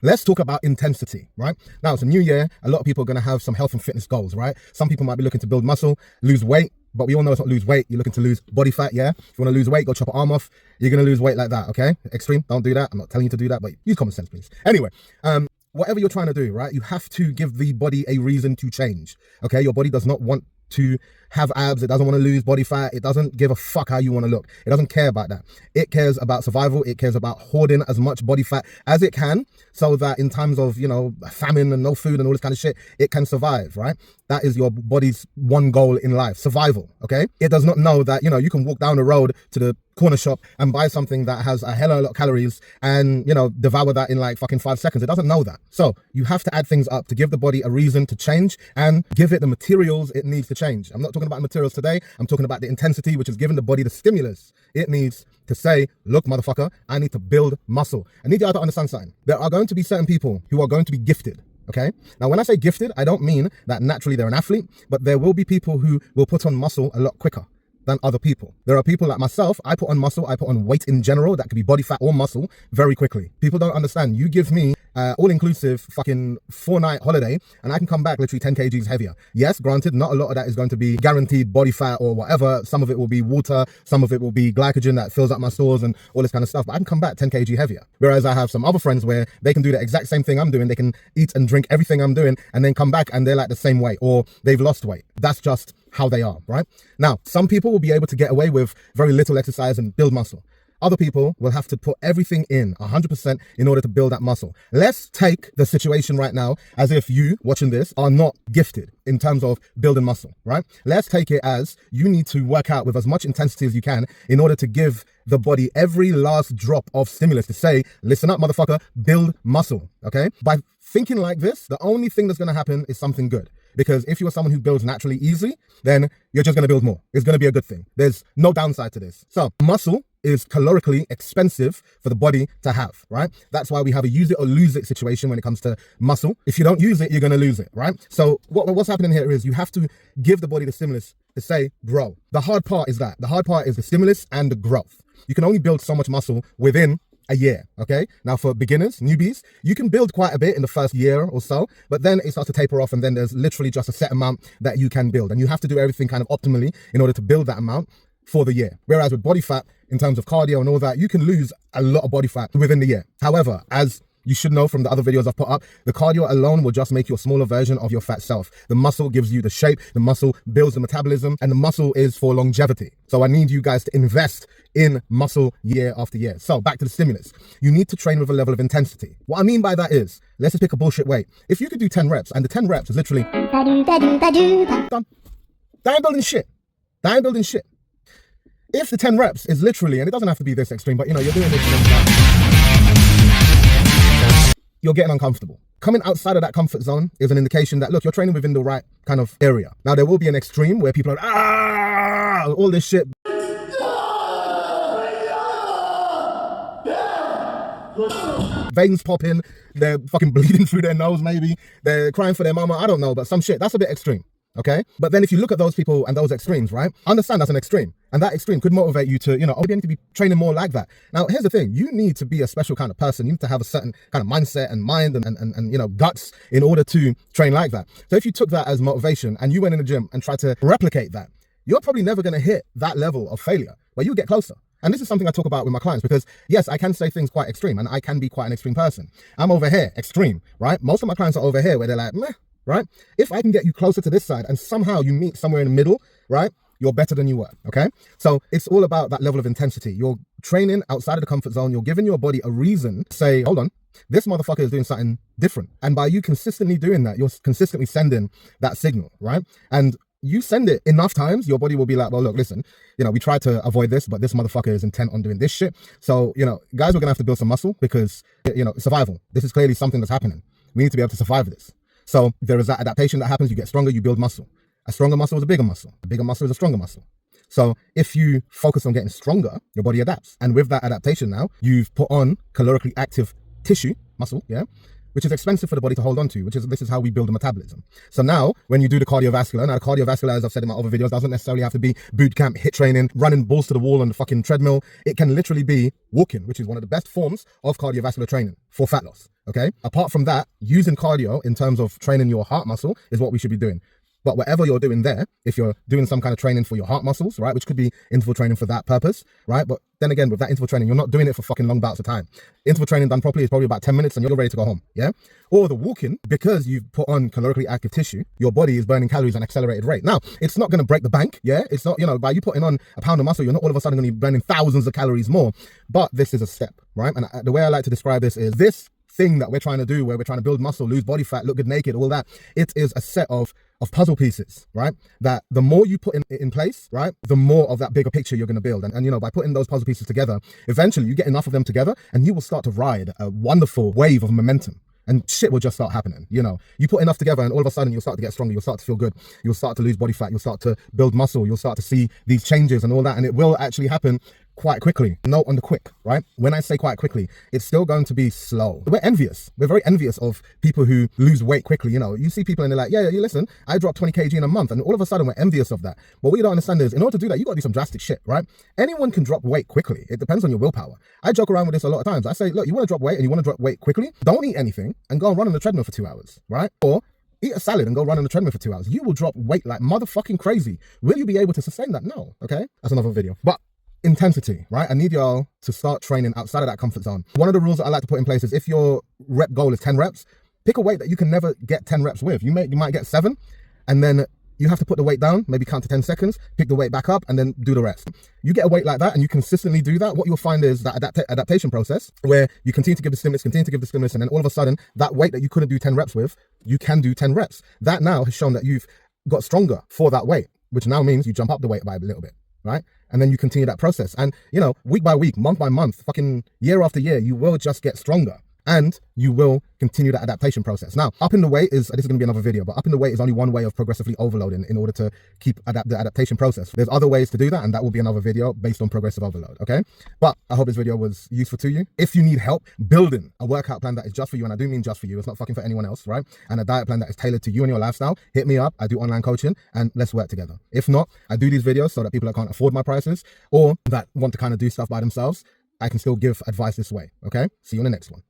Let's talk about intensity, right? Now, it's a new year. A lot of people are going to have some health and fitness goals, right? Some people might be looking to build muscle, lose weight, but we all know it's not lose weight. You're looking to lose body fat, yeah? If you want to lose weight, go chop an arm off. You're going to lose weight like that, okay? Extreme, don't do that. I'm not telling you to do that, but use common sense, please. Anyway, whatever you're trying to do, right? You have to give the body a reason to change, okay? Your body does not want to have abs. It doesn't want to lose body fat. It doesn't give a fuck how you want to look. It doesn't care about that. It cares about survival. It cares about hoarding as much body fat as it can so that in times of, you know, famine and no food and all this kind of shit, it can survive, right? That is your body's one goal in life, survival, okay? It does not know that, you know, you can walk down the road to the corner shop and buy something that has a hell of a lot of calories and, you know, devour that in like fucking 5 seconds. It doesn't know that. So you have to add things up to give the body a reason to change and give it the materials it needs to change. I'm not talking about materials today. I'm talking about the intensity, which is giving the body the stimulus it needs to say, look, motherfucker, I need to build muscle. I need you to understand something. There are going to be certain people who are going to be gifted. Okay. Now, when I say gifted, I don't mean that naturally they're an athlete, but there will be people who will put on muscle a lot quicker than other people. There are people like myself, I put on muscle, I put on weight in general, that could be body fat or muscle, very quickly. People don't understand. You give me all-inclusive fucking 4-night holiday and I can come back literally 10 kgs heavier. Yes, granted, not a lot of that is going to be guaranteed body fat or whatever. Some of it will be water, some of it will be glycogen that fills up my stores and all this kind of stuff, but I can come back 10 kg heavier. Whereas I have some other friends where they can do the exact same thing I'm doing. They can eat and drink everything I'm doing and then come back and they're like the same weight or they've lost weight. That's just how they are, right? Now, some people will be able to get away with very little exercise and build muscle. Other people will have to put everything in 100% in order to build that muscle. Let's take the situation right now as if you watching this are not gifted in terms of building muscle, right? Let's take it as you need to work out with as much intensity as you can in order to give the body every last drop of stimulus to say, listen up, motherfucker, build muscle, okay? By thinking like this, the only thing that's going to happen is something good. Because if you're someone who builds naturally easily, then you're just going to build more. It's going to be a good thing. There's no downside to this. So muscle is calorically expensive for the body to have, right? That's why we have a use it or lose it situation when it comes to muscle. If you don't use it, you're going to lose it, right? So what's happening here is you have to give the body the stimulus to say, grow. The hard part is that. The hard part is the stimulus and the growth. You can only build so much muscle within a year, okay? Now for beginners, newbies, you can build quite a bit in the first year or so, but then it starts to taper off and then there's literally just a set amount that you can build. And you have to do everything kind of optimally in order to build that amount for the year. Whereas with body fat, in terms of cardio and all that, you can lose a lot of body fat within the year. However, as you should know from the other videos I've put up, the cardio alone will just make you a smaller version of your fat self. The muscle gives you the shape, the muscle builds the metabolism, and the muscle is for longevity. So I need you guys to invest in muscle year after year. So back to the stimulus. You need to train with a level of intensity. What I mean by that is, let's just pick a bullshit weight. If you could do 10 reps, and the 10 reps is literally done. That ain't building shit. That ain't building shit. If the 10 reps is literally, and it doesn't have to be this extreme, but you know, you're doing this and that, you're getting uncomfortable. Coming outside of that comfort zone is an indication that, look, you're training within the right kind of area. Now, there will be an extreme where people are, all this shit. Veins popping, they're fucking bleeding through their nose maybe, they're crying for their mama, I don't know, but some shit, that's a bit extreme, okay? But then if you look at those people and those extremes, right, understand that's an extreme. And that extreme could motivate you to, you know, maybe I need to be training more like that. Now, here's the thing. You need to be a special kind of person. You need to have a certain kind of mindset and mind and you know, guts in order to train like that. So if you took that as motivation and you went in the gym and tried to replicate that, you're probably never going to hit that level of failure, but you get closer. And this is something I talk about with my clients because, yes, I can say things quite extreme and I can be quite an extreme person. I'm over here, extreme, right? Most of my clients are over here where they're like, meh, right? If I can get you closer to this side and somehow you meet somewhere in the middle, right? You're better than you were, okay? So it's all about that level of intensity. You're training outside of the comfort zone. You're giving your body a reason to say, hold on, this motherfucker is doing something different. And by you consistently doing that, you're consistently sending that signal, right? And you send it enough times, your body will be like, well, look, listen, you know, we tried to avoid this, but this motherfucker is intent on doing this shit. So, you know, guys, we're gonna have to build some muscle because, you know, survival. This is clearly something that's happening. We need to be able to survive this. So there is that adaptation that happens. You get stronger, you build muscle. A stronger muscle is a bigger muscle. A bigger muscle is a stronger muscle. So if you focus on getting stronger, your body adapts. And with that adaptation now, you've put on calorically active tissue, muscle, yeah? which is expensive for the body to hold on to, this is how we build a metabolism. So now when you do the cardiovascular, now the cardiovascular, as I've said in my other videos, doesn't necessarily have to be boot camp, HIIT training, running balls to the wall on the fucking treadmill. It can literally be walking, which is one of the best forms of cardiovascular training for fat loss. Okay. Apart from that, using cardio in terms of training your heart muscle is what we should be doing. But whatever you're doing there, if you're doing some kind of training for your heart muscles, right, which could be interval training for that purpose, right? But then again, with that interval training, you're not doing it for fucking long bouts of time. Interval training done properly is probably about 10 minutes and you're ready to go home, yeah? Or the walking, because you've put on calorically active tissue, your body is burning calories at an accelerated rate. Now, it's not going to break the bank, yeah? It's not, by you putting on a pound of muscle, you're not all of a sudden going to be burning thousands of calories more. But this is a step, right? And the way I like to describe this is this thing that we're trying to do, where we're trying to build muscle, lose body fat, look good naked, all that, it is a set of puzzle pieces, right? That the more you put in place, right, the more of that bigger picture you're going to build. And by putting those puzzle pieces together, eventually you get enough of them together and you will start to ride a wonderful wave of momentum. And shit will just start happening. You put enough together and all of a sudden you'll start to get stronger. You'll start to feel good. You'll start to lose body fat. You'll start to build muscle. You'll start to see these changes and all that. And it will actually happen quite quickly. Note on the quick, right? When I say quite quickly, it's still going to be slow. We're envious. We're very envious of people who lose weight quickly. You see people and they're like, yeah, listen, I dropped 20 kg in a month. And all of a sudden we're envious of that. But what you don't understand is in order to do that, you got to do some drastic shit, right? Anyone can drop weight quickly. It depends on your willpower. I joke around with this a lot of times. I say, look, you want to drop weight and you want to drop weight quickly? Don't eat anything and go and run on the treadmill for 2 hours, right? Or eat a salad and go run on the treadmill for 2 hours. You will drop weight like motherfucking crazy. Will you be able to sustain that? No. Okay. That's another video. But intensity, right? I need y'all to start training outside of that comfort zone. One of the rules that I like to put in place is if your rep goal is 10 reps, pick a weight that you can never get 10 reps with. You might get 7 and then you have to put the weight down, maybe count to 10 seconds, pick the weight back up and then do the rest. You get a weight like that and you consistently do that, what you'll find is that adaptation process where you continue to give the stimulus, and then all of a sudden that weight that you couldn't do 10 reps with, you can do 10 reps. That now has shown that you've got stronger for that weight, which now means you jump up the weight by a little bit, right? And then you continue that process. And week by week, month by month, fucking year after year, you will just get stronger. And you will continue that adaptation process. Now, upping the weight this is going to be another video, but upping the weight is only one way of progressively overloading in order to keep the adaptation process. There's other ways to do that, and that will be another video based on progressive overload, okay? But I hope this video was useful to you. If you need help building a workout plan that is just for you, and I do mean just for you, it's not fucking for anyone else, right? And a diet plan that is tailored to you and your lifestyle, hit me up. I do online coaching, and let's work together. If not, I do these videos so that people that can't afford my prices or that want to kind of do stuff by themselves, I can still give advice this way, okay? See you in the next one.